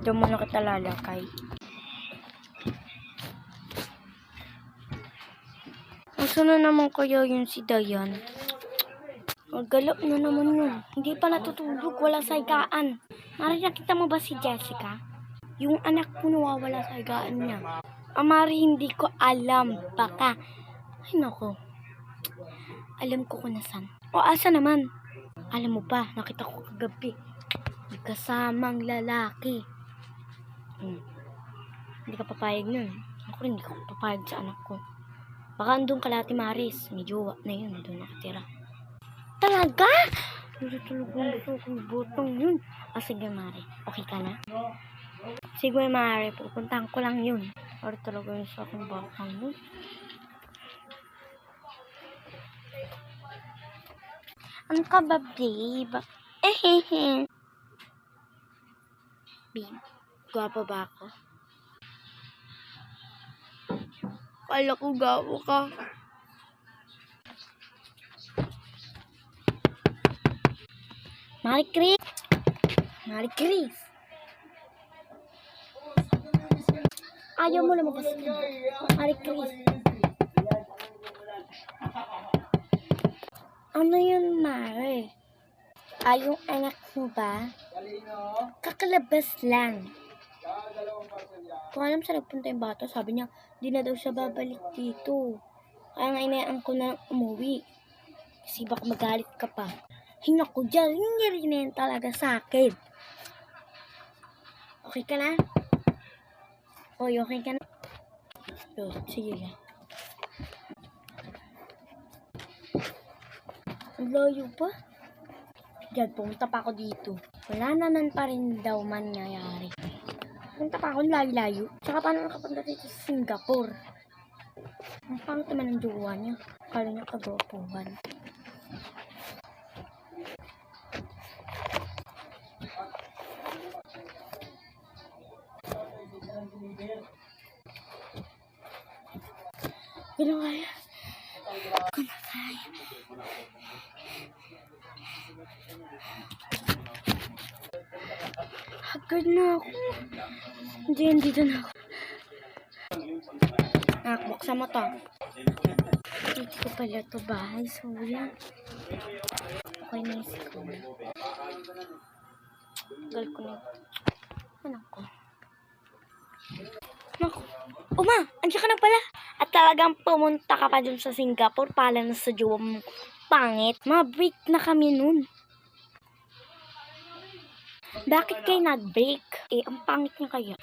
Diyan mo na kita lalakay. Asa na naman kaya yun si Dayan? Maggalap na naman yun. Hindi pa natutulog, wala sa higaan. Mari, nakita mo ba si Jessica? Yung anak ko nawawala sa higaan niya. Mari, hindi ko alam. Baka. Ay, nako. Alam ko kung nasan. O, asa naman? Alam mo ba, nakita ko kagabi. May kasamang lalaki. Hindi ka papayag nun. Ako rin, hindi ko papayag sa anak ko. Baka andun kalati Maris. May jowa na yun. Doon nakatira. Talaga? Hindi talaga gusto kong butong yun. Sige, Mari. Okay ka na? Sige, Mari. Pupuntahan ko lang yun. Or talaga yun sa akong bakang yun. Ano ka ba, babe? Babe, gwapo ba ako? Kala ko gwapo ka. Marie Chris. Marie Chris. Ayaw mo lumabas ka. Marie Chris. Ano yun, Mare? Yung anak mo ba? Kakalabas lang. Kung alam sa nagpunta yung bata, sabi niya, di na daw siya babalik dito. Kaya nga inayaan ko na umuwi. Kasi baka magalit ka pa. Hinako dyan, hindi na yan talaga sa akin. Okay ka na? Oy, okay ka na? So, sige yan. Ang layo pa. Diyan, pumunta pa ako dito. Wala naman pa rin daw mangyayari. Pumunta pa ako, layo-layo. Tsaka paano nakapunta dito sa Singapore? Ang pangit naman ang jowa niya. Kala niya kagwapuhan. Pero kaya, ako na kaya. Hagad na ako. Hindi na ako. Buksan mo to. Dito ko pala to bahay. So, yan. Okay na isip ko. Gal ko na. Anak ko. Naku. Uma, andiyan ka na pala. At talagang pumunta ka pa dun sa Singapore pala na sa jowa mong pangit. Ma-break na kami nun. Bakit kayo nag-break? Ang pangit niya kaya.